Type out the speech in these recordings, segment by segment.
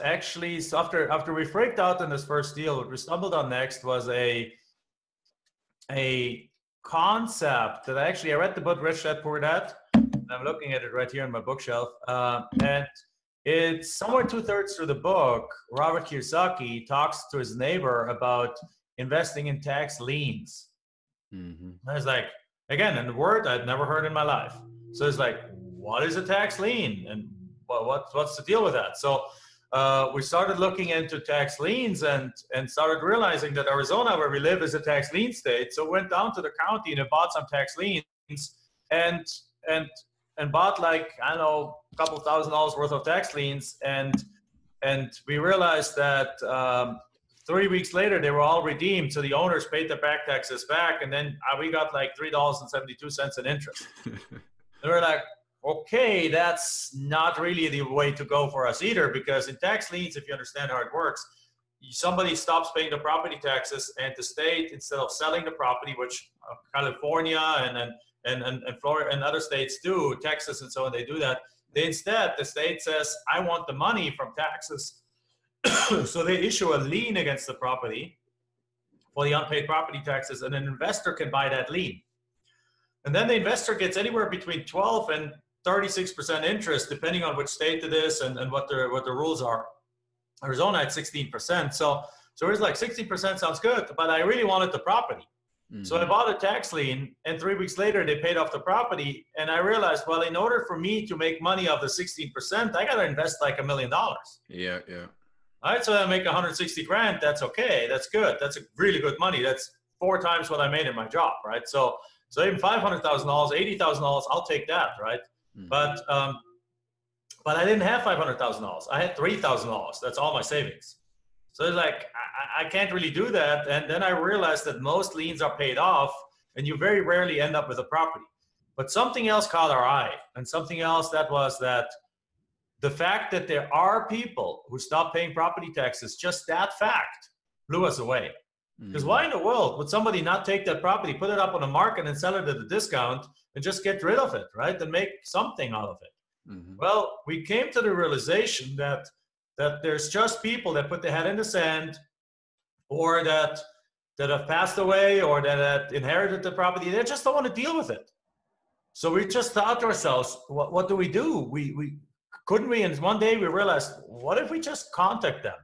actually, so after we freaked out in this first deal, what we stumbled on next was a concept that I read the book Rich Dad Poor Dad. I'm looking at it right here on my bookshelf. And it's somewhere 2/3 through the book, Robert Kiyosaki talks to his neighbor about investing in tax liens. And I was like, again, in a word I'd never heard in my life. So it's like, what is a tax lien? And what's the deal with that? So we started looking into tax liens and started realizing that Arizona, where we live, is a tax lien state. So we went down to the county and bought some tax liens and bought, like, I don't know, a couple $1,000s worth of tax liens. And we realized that 3 weeks later, they were all redeemed. So the owners paid their back taxes back. And then we got like $3.72 in interest. And we're like, okay, that's not really the way to go for us either, because in tax liens, if you understand how it works, somebody stops paying the property taxes, and the state, instead of selling the property, which California and Florida and other states do, Texas and so on, they do that. The state says, I want the money from taxes. So they issue a lien against the property for the unpaid property taxes, and an investor can buy that lien. And then the investor gets anywhere between 12 and 36% interest, depending on which state it is and what the rules are. Arizona at 16%. So it's like 16% sounds good, but I really wanted the property. So I bought a tax lien, and 3 weeks later they paid off the property. And I realized, well, in order for me to make money off the 16%, I got to invest like $1 million. Yeah. All right, so I make 160 grand. That's okay. That's good. That's a really good money. That's 4 times what I made in my job, right? So even $500,000, $80,000, I'll take that, right? But I didn't have $500,000. I had $3,000. That's all my savings. So it's like, I can't really do that. And then I realized that most liens are paid off, and you very rarely end up with a property. But something else caught our eye, and something else that was that the fact that there are people who stop paying property taxes, just that fact blew us away. Because why in the world would somebody not take that property, put it up on the market and sell it at a discount and just get rid of it, right? And make something out of it. Well, we came to the realization that there's just people that put their head in the sand, or that have passed away, or that had inherited the property. They just don't want to deal with it. So we just thought to ourselves, what do? We couldn't we? And one day we realized, what if we just contact them?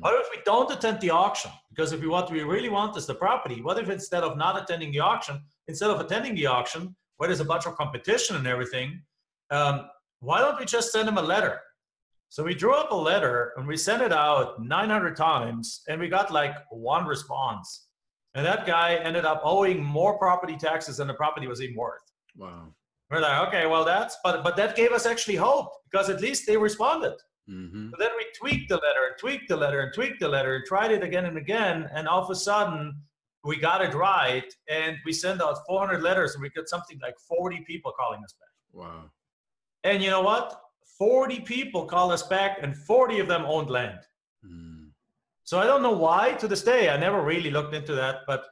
What if we don't attend the auction? Because if what we really want is the property, what if instead of not attending the auction, instead of attending the auction, where there's a bunch of competition and everything, why don't we just send them a letter? So we drew up a letter and we sent it out 900 times, and we got like 1 response. And that guy ended up owing more property taxes than the property was even worth. Wow. We're like, okay, well, but that gave us actually hope, because at least they responded. But then we tweaked the letter and tweaked the letter and tweaked the letter and tried it again and again. And all of a sudden we got it right. And we sent out 400 letters, and we got something like 40 people calling us back. Wow. And you know what? 40 people called us back, and 40 of them owned land. So I don't know why to this day. I never really looked into that, but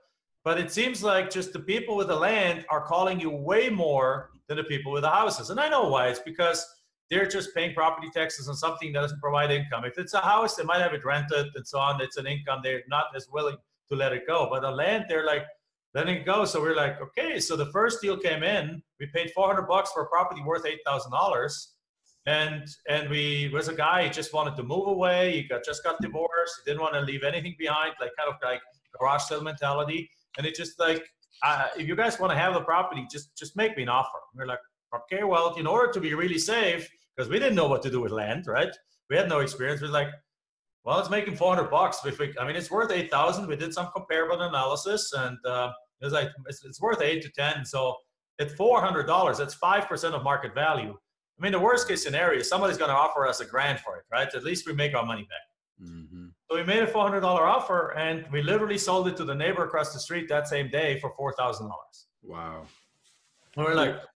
it seems like just the people with the land are calling you way more than the people with the houses. And I know why. It's because they're just paying property taxes on something that doesn't provide income. If it's a house, they might have it rented and so on. It's an income. They're not as willing to let it go. But the land, they're like letting it go. So we're like, okay. So the first deal came in. We paid $400 for a property worth $8,000. And we was a guy, he just wanted to move away. He just got divorced. He didn't want to leave anything behind, like kind of like garage sale mentality. And it just like, if you guys want to have the property, just make me an offer. And we're like, okay, well, in order to be really safe, because we didn't know what to do with land, right? We had no experience. We're like, well, it's making $400. I mean, it's worth 8,000. We did some comparable analysis, and it was like, it's worth 8 to 10. So at $400, that's 5% of market value. I mean, the worst case scenario is somebody's going to offer us $1,000 for it, right? At least we make our money back. So we made a $400 offer, and we literally sold it to the neighbor across the street that same day for $4,000. Wow. And we're like,